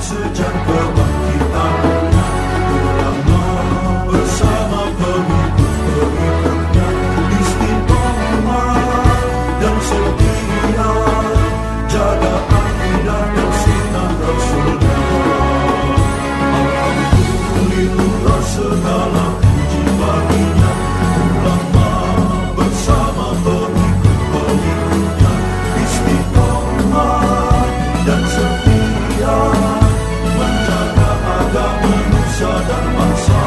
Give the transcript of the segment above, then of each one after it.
sejak kebangkitan ulama bersama pengikut-pengikutnya istiqomah dan setia jaga akidah dan sunnah Rasulnya. Alhamdulillah segala puji baginya, ulama bersama pengikut-pengikutnya istiqomah dan setia menjaga agama nusa dan bangsa.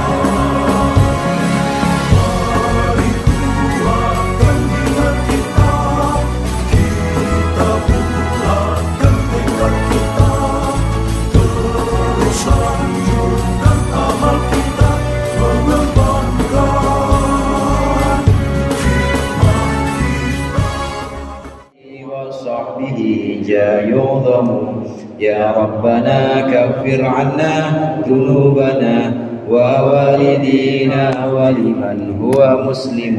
Mari kuatkan niat kita, kita bulatkan tekad kita, terus lanjutkan amal kita, mengembangkan hikmah kita. وصحبه يعظم يا ربنا كفر عنا ذنوبنا ووالدينا ولمن هو مسلم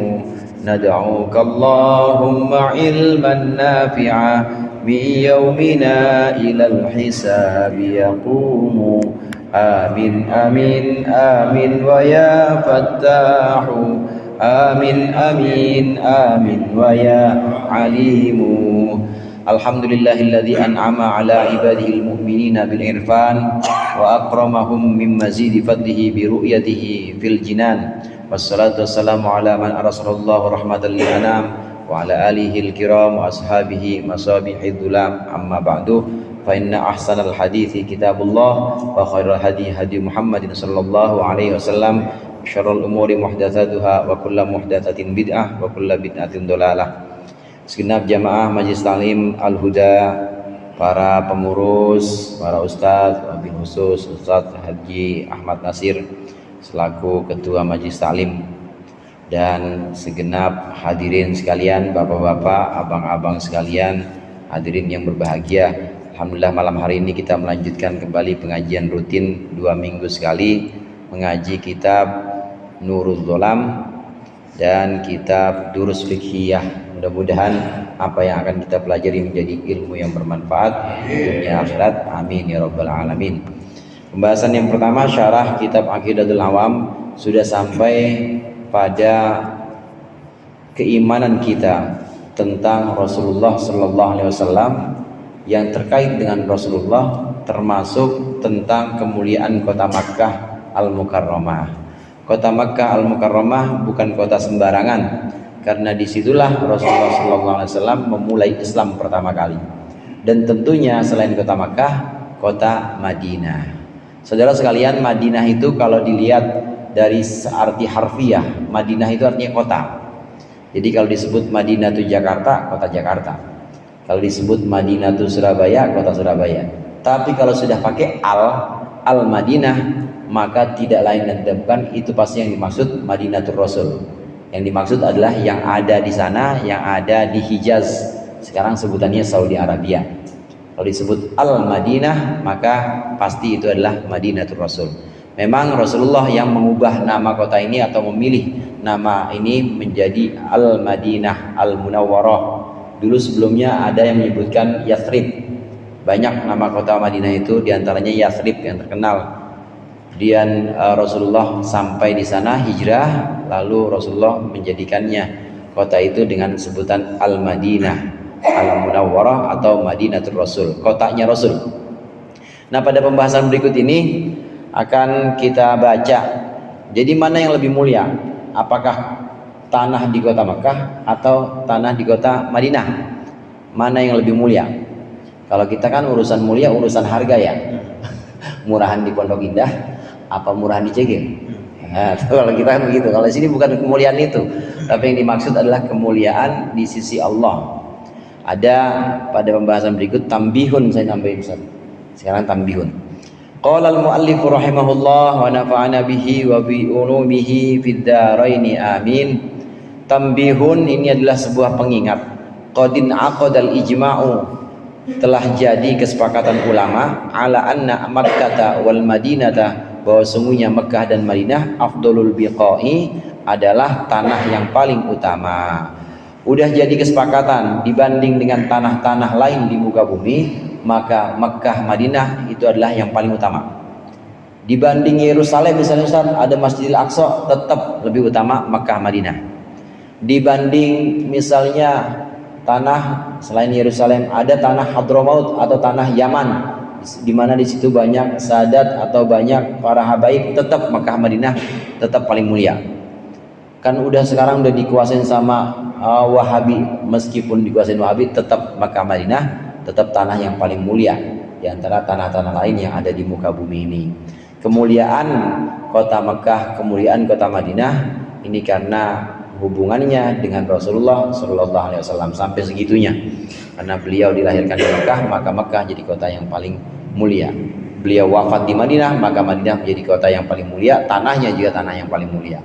ندعوك اللهم علما نافعا من يومنا إلى الحساب يقوم آمين آمين آمين ويا فتاح آمين آمين آمين ويا عليم. Alhamdulillahilladzi an'ama ala ibadihi al-mu'minina bil irfan wa akramahum min mazidi fadlihi bi ru'yatihi fil jinan. Wassalatu wassalamu ala man arsalallahu rahmatan lil anam wa ala alihi al-kiram wa ashabihi masabihid dhulam. Amma ba'du, fa inna ahsanal hadithi kitabullah wa khairal hadi hadi Muhammadin sallallahu alaihi wasallam, syarrul umuri muhdatsatuha wa kullu muhdatsatin bid'ah wa kullu bid'atin dhalalah. Segenap jamaah Majelis Taklim Al-Huda, para pengurus, para ustadz, wabil khusus Ustadz Haji Ahmad Nasir selaku Ketua Majelis Taklim, dan segenap hadirin sekalian, bapak-bapak, abang-abang sekalian, hadirin yang berbahagia. Alhamdulillah malam hari ini kita melanjutkan kembali pengajian rutin 2 minggu sekali, mengaji kitab Nurul Dholam dan kitab Durus Fiqhiyah. Mudah-mudahan apa yang akan kita pelajari menjadi ilmu yang bermanfaat dunia akhirat. Amin ya rabbal alamin. Pembahasan yang pertama, syarah kitab Aqidatul Awam, sudah sampai pada keimanan kita tentang Rasulullah sallallahu alaihi wasallam, yang terkait dengan Rasulullah termasuk tentang kemuliaan kota Makkah Al-Mukarramah. Kota Makkah Al-Mukarramah bukan kota sembarangan, karena disitulah Rasulullah SAW memulai Islam pertama kali. Dan tentunya selain kota Makkah, kota Madinah. Saudara sekalian, Madinah itu kalau dilihat dari arti harfiah, Madinah itu artinya kota. Jadi kalau disebut Madinah itu Jakarta, kota Jakarta. Kalau disebut Madinah itu Surabaya, kota Surabaya. Tapi kalau sudah pakai Al-Madinah, maka tidak lain dan bukan itu pasti yang dimaksud Madinatul Rasul. Yang dimaksud adalah yang ada di sana, yang ada di Hijaz, sekarang sebutannya Saudi Arabia. Kalau disebut Al-Madinah, maka pasti itu adalah Madinatul Rasul. Memang Rasulullah yang mengubah nama kota ini atau memilih nama ini menjadi Al-Madinah Al-Munawwarah. Dulu sebelumnya ada yang menyebutkan Yathrib. Banyak nama kota Madinah itu, diantaranya Yathrib yang terkenal. Kemudian Rasulullah sampai di sana hijrah, lalu Rasulullah menjadikannya kota itu dengan sebutan Al-Madinah Al-Munawwarah atau Madinatul Rasul, kotanya Rasul. Nah, pada pembahasan berikut ini akan kita baca, jadi mana yang lebih mulia, apakah tanah di kota Makkah atau tanah di kota Madinah? Mana yang lebih mulia? Kalau kita kan urusan mulia urusan harga ya. Murahan di Pondok Indah apa murahan di Cegeng? Nah, kalau kita kan begitu. Kalau sini bukan kemuliaan itu, tapi yang dimaksud adalah kemuliaan di sisi Allah. Ada pada pembahasan berikut tambihun, saya nambahin Ustaz. Sekarang tambihun. Qala al-muallif rahimahullah wa nafa'ana bihi wa bi ulumihi fid dharain amin. Tambihun ini adalah sebuah pengingat. Qadin aqadal ijma'u, telah jadi kesepakatan ulama ala anna Makkah wal Madinah, bahwa sungguhnya Mekah dan Madinah afdalul biqa'i, adalah tanah yang paling utama. Udah jadi kesepakatan dibanding dengan tanah-tanah lain di muka bumi, maka Mekah Madinah itu adalah yang paling utama. Dibanding Yerusalem misalnya Ustaz, ada Masjidil Aqsa, tetap lebih utama Mekah Madinah. Dibanding misalnya tanah selain Yerusalem, ada tanah Hadramaut atau tanah Yaman, di mana di situ banyak sadat atau banyak para habaib, tetap Mekah Madinah tetap paling mulia. Kan sekarang udah dikuasain sama Wahabi, meskipun dikuasain Wahabi, tetap Mekah Madinah tetap tanah yang paling mulia di antara tanah-tanah lain yang ada di muka bumi ini. Kemuliaan kota Mekah, kemuliaan kota Madinah ini karena hubungannya dengan Rasulullah Shallallahu Alaihi Wasallam sampai segitunya. Karena beliau dilahirkan di Mekah, maka Mekah jadi kota yang paling mulia. Beliau wafat di Madinah, maka Madinah menjadi kota yang paling mulia. Tanahnya juga tanah yang paling mulia.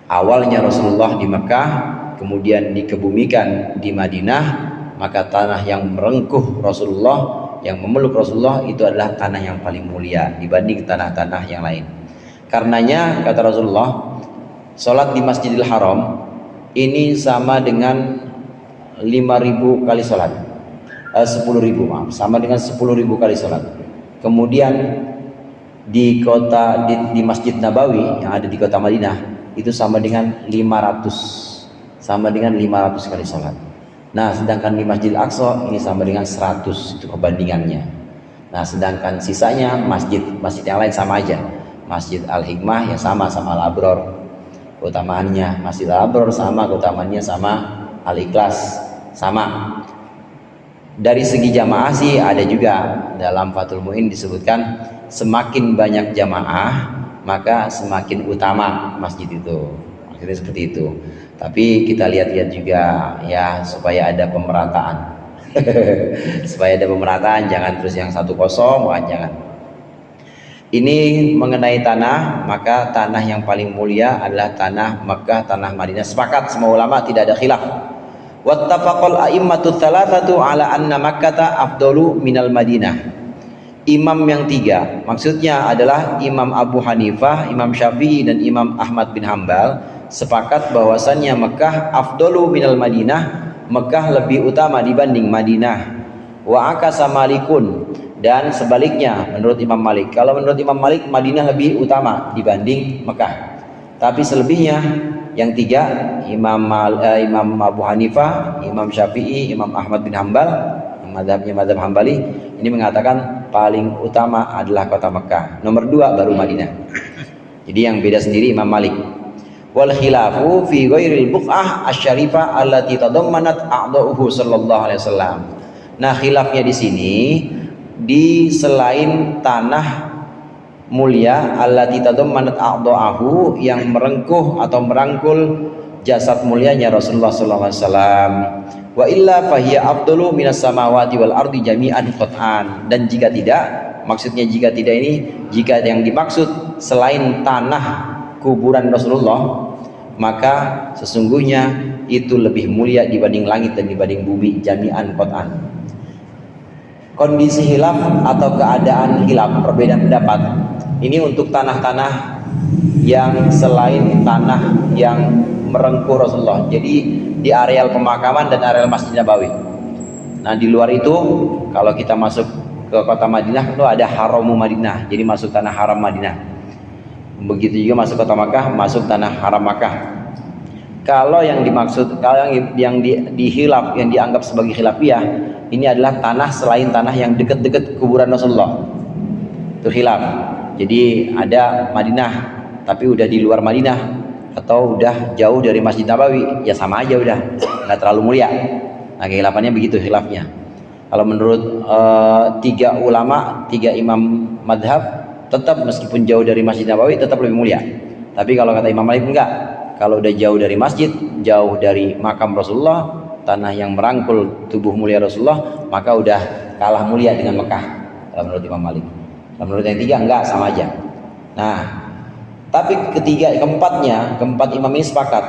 Awalnya Rasulullah di Mekah, kemudian dikebumikan di Madinah, maka tanah yang merengkuh Rasulullah, yang memeluk Rasulullah itu adalah tanah yang paling mulia dibanding tanah-tanah yang lain. Karenanya kata Rasulullah, sholat di Masjidil Haram ini sama dengan 5.000 kali sholat, 10.000 maaf, sama dengan 10.000 kali sholat. Kemudian di Masjid Nabawi yang ada di kota Madinah itu sama dengan 500 kali sholat. Nah, sedangkan di Masjidil Aqsa ini sama dengan 100, itu perbandingannya. Nah, sedangkan sisanya masjid yang lain sama aja. Masjid Al-Hikmah ya sama Al-Abror. Keutamaannya Masjid Al-Abror sama, keutamaannya sama Al-Ikhlas sama. Dari segi jamaah sih ada juga dalam Fathul Mu'in disebutkan semakin banyak jamaah maka semakin utama masjid itu. Maksudnya seperti itu. Tapi kita lihat-lihat juga ya supaya ada pemerataan. Supaya ada pemerataan, jangan terus yang 1-0, bukan, jangan. Ini mengenai tanah, maka tanah yang paling mulia adalah tanah Mekah, tanah Madinah. Sepakat semua ulama, tidak ada khilaf. Wattafaqal a'immatu tsalatsatu ala anna Makkah afdalu minal Madinah. Imam yang 3 maksudnya adalah Imam Abu Hanifah, Imam Syafi'i dan Imam Ahmad bin Hambal sepakat bahwasannya Mekah afdalu minal Madinah, Mekah lebih utama dibanding Madinah. Wa akasa Malikun, dan sebaliknya menurut Imam Malik. Kalau menurut Imam Malik Madinah lebih utama dibanding Mekah. Tapi selebihnya yang 3 Imam Abu Hanifah, Imam Syafi'i, Imam Ahmad bin Hambal, madhabnya madhab Hambali, ini mengatakan paling utama adalah kota Mekah. Nomor 2 baru Madinah. Jadi yang beda sendiri Imam Malik. Wal khilafu fi ghairil buq'ah asy-syarifah allati tadammanat a'dha'uhu sallallahu alaihi wasallam. Nah, khilafnya di sini di selain tanah mulia allati tadammanat a'dha'uhu yang merengkuh atau merangkul jasad mulianya Rasulullah sallallahu alaihi wasallam. Wa illa fahiya afdalu minas samawati wal ardi jami'an qat'an. Dan jika tidak, maksudnya jika tidak ini, jika yang dimaksud selain tanah kuburan Rasulullah, maka sesungguhnya itu lebih mulia dibanding langit dan dibanding bumi jami'an qat'an. Kondisi hilaf atau keadaan hilaf, perbedaan pendapat ini untuk tanah-tanah yang selain tanah yang merengkuh Rasulullah, jadi di areal pemakaman dan areal Masjid Nabawi. Nah, di luar itu kalau kita masuk ke kota Madinah itu ada Haramu Madinah, jadi masuk tanah haram Madinah. Begitu juga masuk kota Makkah, masuk tanah haram Makkah. Kalau yang dimaksud, kalau yang dihilaf, yang dianggap sebagai khilafiyah, ini adalah tanah selain tanah yang dekat-dekat kuburan Rasulullah. Itu khilaf. Jadi ada Madinah, tapi udah di luar Madinah atau udah jauh dari Masjid Nabawi, ya sama aja udah, nggak terlalu mulia. Nah, kehilafannya begitu khilafnya. Kalau menurut 3 ulama, 3 imam madhab, tetap meskipun jauh dari Masjid Nabawi tetap lebih mulia. Tapi kalau kata Imam Malik enggak, kalau udah jauh dari masjid, jauh dari makam Rasulullah, tanah yang merangkul tubuh mulia Rasulullah, maka udah kalah mulia dengan Mekah. Kalau menurut Imam Malik. Kalau menurut yang 3 enggak, sama aja. Nah, tapi keempat imam ini sepakat.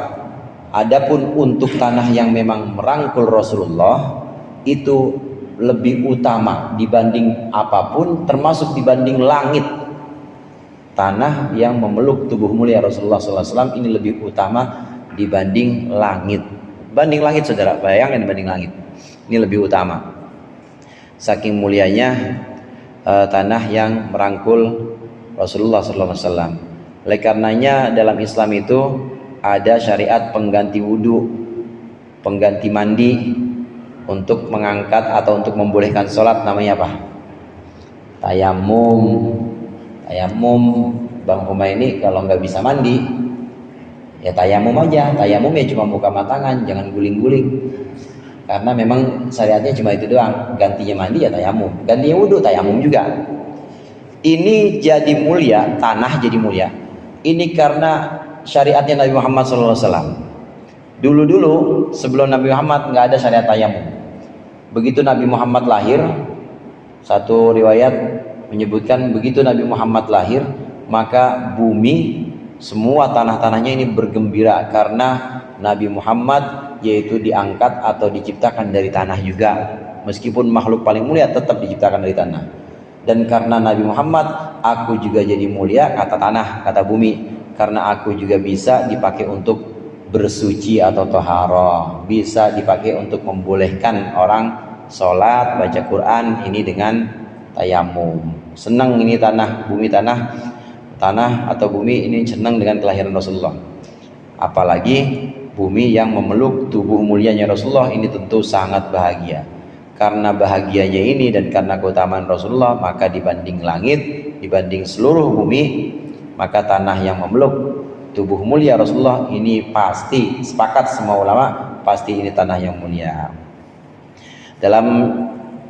Adapun untuk tanah yang memang merangkul Rasulullah itu lebih utama dibanding apapun, termasuk dibanding langit. Tanah yang memeluk tubuh mulia Rasulullah SAW ini lebih utama dibanding langit. Banding langit, saudara, bayangkan dibanding langit. Ini lebih utama. saking mulianya tanah yang merangkul Rasulullah SAW. Oleh karenanya dalam Islam itu ada syariat pengganti wudhu, pengganti mandi untuk mengangkat atau untuk membolehkan sholat, namanya apa? Tayamum. Tayamum, Bang Humaini kalau nggak bisa mandi ya tayamum aja. Tayamum ya cuma buka tangan, jangan guling-guling. Karena memang syariatnya cuma itu doang. Gantinya mandi ya tayamum, gantinya wudhu tayamum juga. Ini jadi mulia, tanah jadi mulia. Ini karena syariatnya Nabi Muhammad SAW. Dulu sebelum Nabi Muhammad nggak ada syariat tayamum. Begitu Nabi Muhammad lahir, satu riwayat menyebutkan begitu Nabi Muhammad lahir, maka bumi semua tanah-tanahnya ini bergembira karena Nabi Muhammad yaitu diangkat atau diciptakan dari tanah juga. Meskipun makhluk paling mulia tetap diciptakan dari tanah. Dan karena Nabi Muhammad, aku juga jadi mulia, kata tanah, kata bumi, karena aku juga bisa dipakai untuk bersuci atau toharoh, bisa dipakai untuk membolehkan orang sholat, baca Quran ini dengan tayamum. Senang ini tanah, bumi tanah atau bumi ini senang dengan kelahiran Rasulullah. Apalagi bumi yang memeluk tubuh mulianya Rasulullah ini tentu sangat bahagia. Karena bahagianya ini dan karena keutamaan Rasulullah, maka dibanding langit, dibanding seluruh bumi, maka tanah yang memeluk tubuh mulia Rasulullah ini pasti, sepakat semua ulama, pasti ini tanah yang mulia.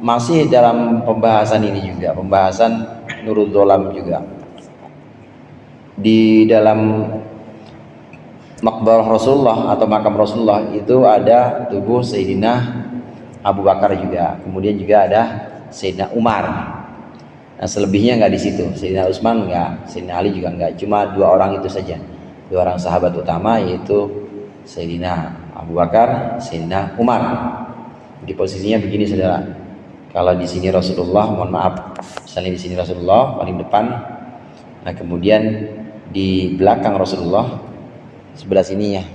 Masih dalam pembahasan ini juga, pembahasan Nurul Dholam juga, di dalam makbarah Rasulullah atau makam Rasulullah itu ada tubuh Sayyidina Abu Bakar juga, kemudian juga ada Sayyidina Umar. Nah selebihnya nggak di situ, Sayyidina Utsman nggak, Sayyidina Ali juga nggak, cuma dua orang itu saja, dua orang sahabat utama yaitu Sayyidina Abu Bakar, Sayyidina Umar. Di posisinya begini saudara, kalau di sini Rasulullah, mohon maaf, misalnya di sini Rasulullah paling depan, nah kemudian di belakang Rasulullah sebelah sininya,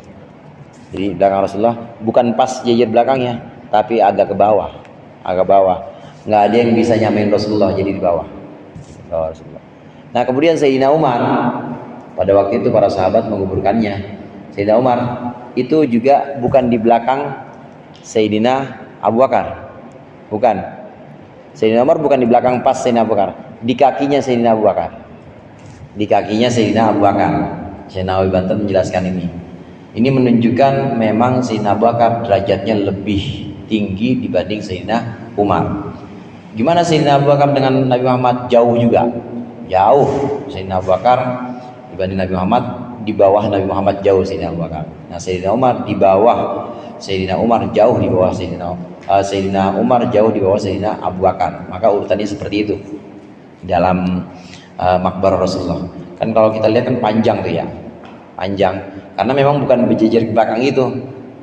jadi belakang Rasulullah bukan pas jajar belakangnya, tapi agak ke bawah, nggak ada yang bisa nyamain Rasulullah, jadi di bawah Rasulullah. Nah kemudian Sayyidina Umar, pada waktu itu para sahabat menguburkannya. Sayyidina Umar itu juga bukan di belakang Sayyidina Abu Bakar, bukan. Sayyidina Umar bukan di belakang pas Sayyidina Abu Bakar, di kakinya Sayyidina Abu Bakar, di kakinya Sayyidina Abu Bakar. Syekh Nawawi Banten menjelaskan ini. Ini menunjukkan memang Sayyidina Abu Bakar derajatnya lebih tinggi dibanding Sayyidina Umar. Gimana Sayyidina Abu Bakar dengan Nabi Muhammad? Jauh juga, jauh. Sayyidina Abu Bakar dibanding Nabi Muhammad, di bawah Nabi Muhammad jauh Sayyidina Abu Bakar. Nah Sayyidina Umar di bawah Sayyidina Umar, jauh di bawah Sayyidina Umar, jauh di bawah Sayyidina Abu Bakar. Maka urutannya seperti itu dalam makbarah Rasulullah. Kan kalau kita lihat kan panjang tuh ya, panjang, karena memang bukan berjejer ke belakang itu,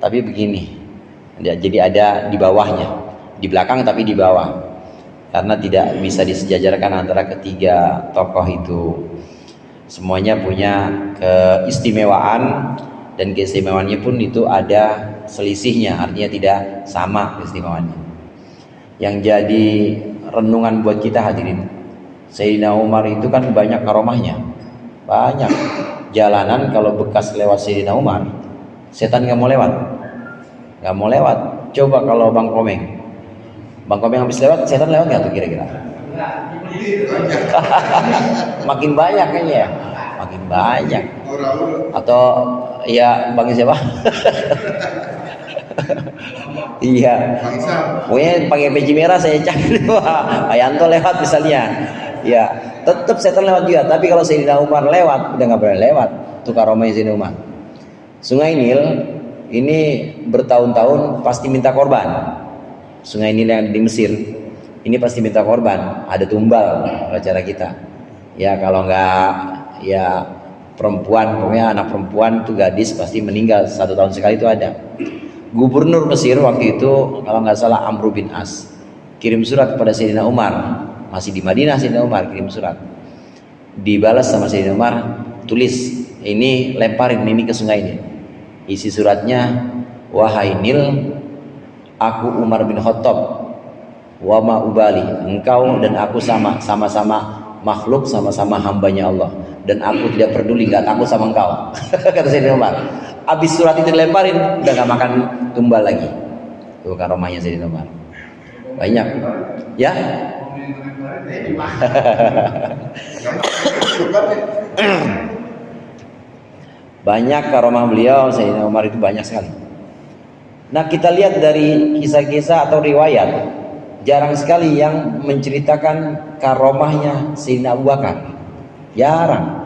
tapi begini. Jadi ada di bawahnya, di belakang tapi di bawah, karena tidak bisa disejajarkan antara ketiga tokoh itu. Semuanya punya keistimewaan, dan keistimewaannya pun itu ada selisihnya, artinya tidak sama keistimewaannya. Yang jadi renungan buat kita hadirin, Sayyidina Umar itu kan banyak karomahnya, banyak. Jalanan kalau bekas lewat Sayyidina Umar, setan nggak mau lewat. Coba kalau Bang Komeng habis lewat, setan lewat nggak tuh kira-kira? Makin banyak kayaknya ya, makin banyak. Atau ya Bang siapa? Iya, pokoknya pakai peci merah saya cari. Pak Yanto lewat misalnya, ya tetap setan lewat juga. Tapi kalau Sayyidina Umar lewat, udah nggak boleh lewat. Itu karomahnya Sayyidina Umar. Sungai Nil ini bertahun-tahun pasti minta korban. Sungai Nil yang di Mesir ini pasti minta korban. Ada tumbal cara kita. Ya kalau nggak ya perempuan, pokoknya anak perempuan tuh gadis pasti meninggal 1 tahun sekali itu ada. Gubernur Mesir waktu itu kalau nggak salah Amr bin As kirim surat kepada Sayyidina Umar, masih di Madinah. Sayyidina Umar kirim surat, dibalas sama Sayyidina Umar, tulis ini, lemparin ini ke sungai ini. Isi suratnya, wahai Nil, aku Umar bin Khattab wa ma ubali, engkau dan aku sama-sama makhluk, sama-sama hambanya Allah, dan aku tidak peduli, nggak takut sama engkau. Kata Sayyidina Umar. Habis surat itu dilemparin, udah nggak makan tumbal lagi. Tuh karomahnya Sayyidina Umar. Banyak, ya. Banyak karomah beliau Sayyidina Umar itu banyak sekali. Nah, kita lihat dari kisah-kisah atau riwayat, jarang sekali yang menceritakan karomahnya Sayyidina Abu Bakar. Jarang.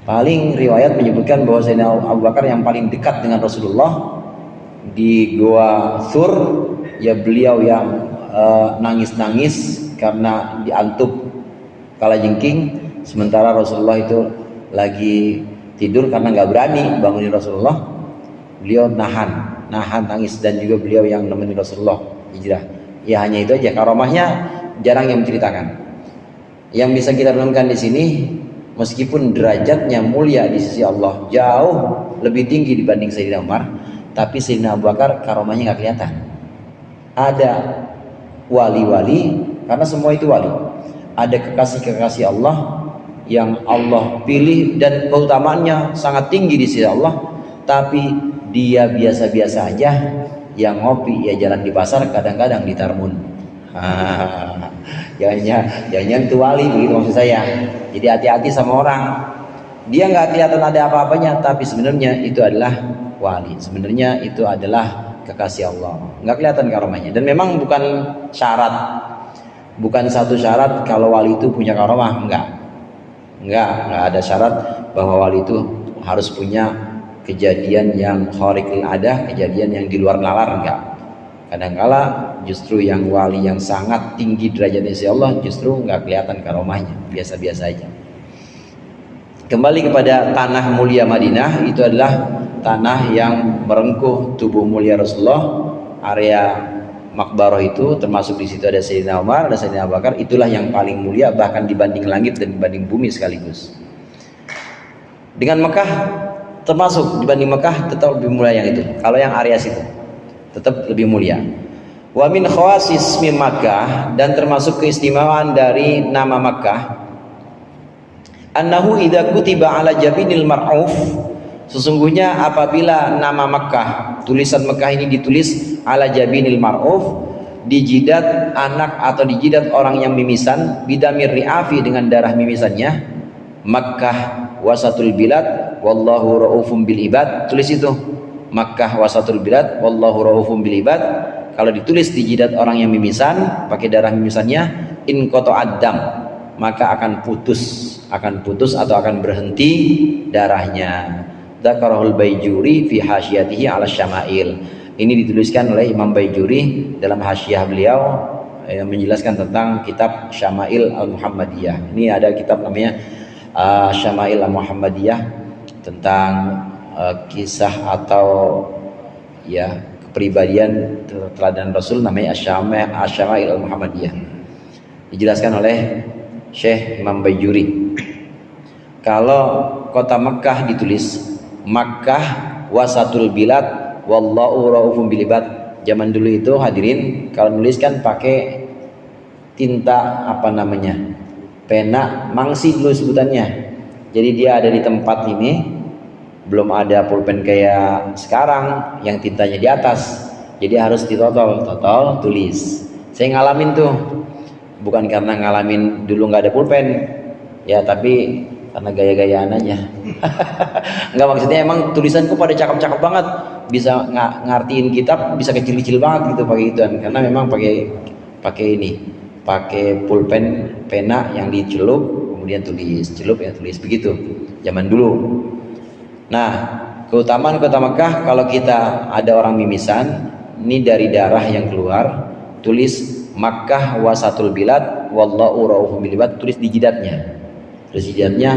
Paling riwayat menyebutkan bahwa Sayyidina Abu Bakar yang paling dekat dengan Rasulullah di Goa Thur, ya beliau yang nangis-nangis karena diantuk kalajengking, sementara Rasulullah itu lagi tidur karena nggak berani bangunin Rasulullah. Beliau nahan nangis, dan juga beliau yang nemenin Rasulullah hijrah. Ya hanya itu aja karomahnya, jarang yang menceritakan. Yang bisa kita renungkan di sini, meskipun derajatnya mulia di sisi Allah, jauh lebih tinggi dibanding Sayyidina Umar, tapi Sayyidina Abu Bakar karomahnya nggak kelihatan. Ada wali-wali, karena semua itu wali. Ada kekasih-kekasih Allah yang Allah pilih dan keutamaannya sangat tinggi di sisi Allah, tapi dia biasa-biasa aja. Yang ngopi ya jalan di pasar, kadang-kadang di Tarmun. Jangan itu wali, begitu maksud saya. Jadi hati-hati sama orang. Dia nggak kelihatan ada apa-apanya, tapi sebenarnya itu adalah wali. Sebenarnya itu adalah kekasih Allah. Nggak kelihatan karomahnya. Dan memang bukan syarat, bukan satu syarat kalau wali itu punya karomah. Enggak ada syarat bahwa wali itu harus punya kejadian yang khariqil adah, kejadian yang di luar nalar. Enggak. Kadangkala justru yang wali yang sangat tinggi derajatnya si Allah justru nggak kelihatan karomahnya, biasa-biasa aja. Kembali kepada tanah mulia Madinah, itu adalah tanah yang merengkuh tubuh mulia Rasulullah. Area Makbaroh itu termasuk di situ ada Sayyidina Umar, ada Sayyidina Abu Bakar. Itulah yang paling mulia, bahkan dibanding langit dan dibanding bumi sekaligus. Dengan Mekah termasuk, dibanding Mekah tetap lebih mulia yang itu. Kalau yang area situ tetap lebih mulia. Wa min khawasis min Makkah, dan termasuk keistimewaan dari nama Makkah, annahu idza kutiba ala jabinil mar'uf, sesungguhnya apabila nama Makkah, tulisan Makkah ini ditulis ala jabinil mar'uf, di jidat anak atau di jidat orang yang mimisan, bidamir ri'afi, dengan darah mimisannya, Makkah wasatul bilad wallahu raufum bil ibad. Tulis itu, Makkah wasatul bilad wallahu raufum bil ibad. Kalau ditulis di jidat orang yang mimisan pakai darah mimisannya, in qata adam, maka akan putus atau akan berhenti darahnya. Dzakarahul Baijuri fi hasyiyatihi 'ala syama'il. Ini dituliskan oleh Imam Baijuri dalam hasyiah beliau yang menjelaskan tentang kitab Syama'il Al-Muhammadiyah. Ini ada kitab namanya Syama'il Al-Muhammadiyah, tentang kisah atau ya kepribadian teladan Rasul, namanya Syama'il Al-Muhammadiyah. Dijelaskan oleh Syekh Imam Baijuri. Kalau kota Mekah ditulis Makkah wasatul bilad wallahu raufum bil ibad. Zaman dulu itu hadirin kalau nuliskan pakai tinta pena mangsi dulu sebutannya. Jadi dia ada di tempat ini, belum ada pulpen kayak sekarang yang tintanya di atas. Jadi harus ditotol tulis. Saya ngalamin tuh, bukan karena ngalamin dulu nggak ada pulpen ya, tapi karena gaya-gayaan aja. Enggak, maksudnya emang tulisanku pada cakep-cakep banget, bisa ngartiin kitab bisa kecil-kecil banget gitu pakai ituan, karena memang pakai pulpen pena yang dicelup kemudian tulis begitu zaman dulu. Nah, keutamaan kota Mekah, kalau kita ada orang mimisan, ini dari darah yang keluar, tulis Makkah wasatul bilad wallahu raufum bil ibad, tulis di jidatnya. Terus jidatnya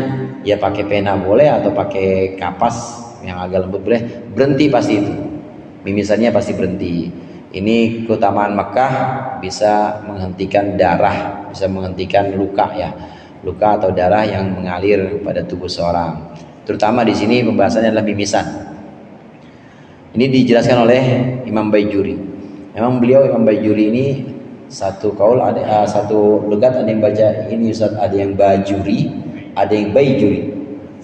ya pakai pena boleh atau pakai kapas yang agak lembut boleh, berhenti pasti itu. Mimisannya pasti berhenti. Ini keutamaan Mekah, bisa menghentikan darah, bisa menghentikan luka ya. Luka atau darah yang mengalir pada tubuh seorang. Terutama di sini pembahasannya adalah mimisan. Ini dijelaskan oleh Imam Baijuri. Memang beliau Imam Baijuri ini satu kaul ada satu lugat ada yang baca ini Ustaz, ada yang bajuri, ada yang baijuri.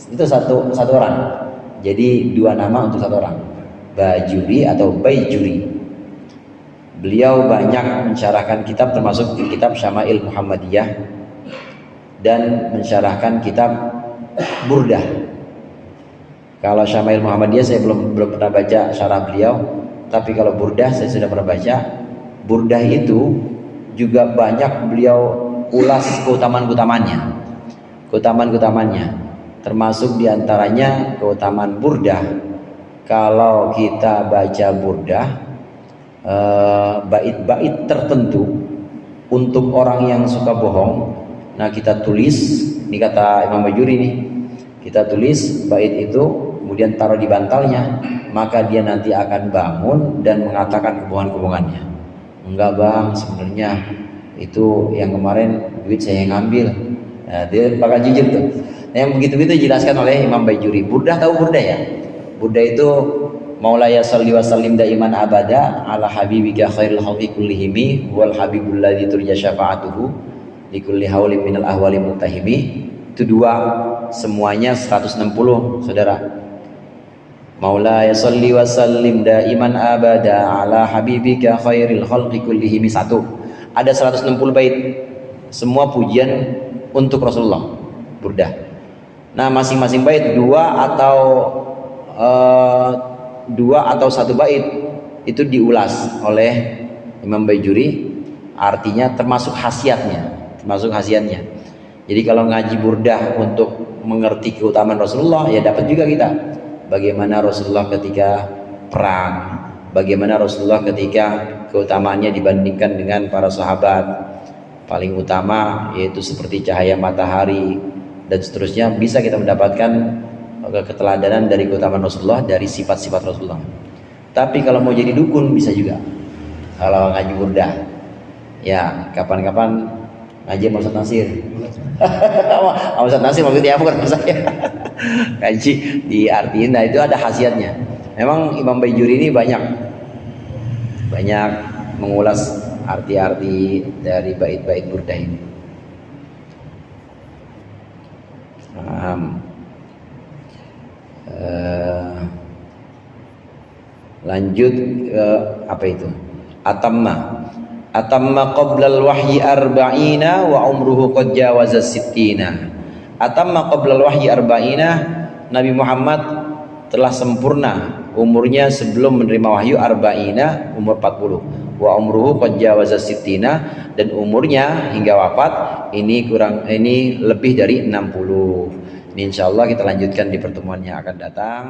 Itu satu orang. Jadi dua nama untuk satu orang. Bajuri atau baijuri. Beliau banyak mensyarahkan kitab termasuk kitab Syama'il Muhammadiyah dan mensyarahkan kitab Burdah. Kalau Syama'il Muhammadiyah saya belum pernah baca syarah beliau, tapi kalau Burdah saya sudah pernah baca. Burdah itu juga banyak beliau ulas keutamaan-keutamannya, termasuk diantaranya keutamaan Burdah. Kalau kita baca Burdah, bait-bait tertentu untuk orang yang suka bohong, nah kita tulis, ini kata Imam Bajuri nih, kita tulis bait itu, kemudian taruh di bantalnya, maka dia nanti akan bangun dan mengatakan kebohongan-kebohongannya. Enggak bang, sebenarnya itu yang kemarin duit saya yang ngambil. Nah, dia bakal jujur tuh. Nah, yang begitu-begitu dijelaskan oleh Imam Bajuri. Burdah, tahu Burdah ya? Burdah itu Maulaya salli wa sallim daiman abada ala habibika khairil khalqi kullihimi wal habibul ladzi turja syafa'atuhu likulli haulin minal ahwali muntahimi. Itu dua, semuanya 160 saudara. Maulaya salli wa sallim daiman abada ala habibika khairil khalqi kullihim. Satu. Ada 160 bait. Semua pujian untuk Rasulullah. Burdah. Nah, masing-masing bait dua atau satu bait itu diulas oleh Imam Bajuri, artinya termasuk khasiatnya. Jadi kalau ngaji Burdah untuk mengerti keutamaan Rasulullah, ya dapat juga kita. Bagaimana Rasulullah ketika perang, bagaimana Rasulullah ketika keutamaannya dibandingkan dengan para sahabat. Paling utama yaitu seperti cahaya matahari dan seterusnya, bisa kita mendapatkan keteladanan dari keutamaan Rasulullah dari sifat-sifat Rasulullah. Tapi kalau mau jadi dukun bisa juga. Kalau ngaji Burdah, ya kapan-kapan ngaji sama Ustaz Nasir. Sama Ustaz Nasir maksudnya apa kan saya? Ngaji diartiin, nah itu ada khasiatnya. Memang Imam Bajuri ini banyak mengulas arti-arti dari bait-bait Burdah ini. Lanjut ke apa itu? Atamma qablal wahyi arba'ina wa umruhu qad jawaza sittina. Atamma qablal wahyi arba'ina, Nabi Muhammad telah sempurna umurnya sebelum menerima wahyu arba'ina, umur 40. Wa umruhu qad jawaza sittina, dan umurnya hingga wafat ini lebih dari 60. Ini insyaallah kita lanjutkan di pertemuan yang akan datang.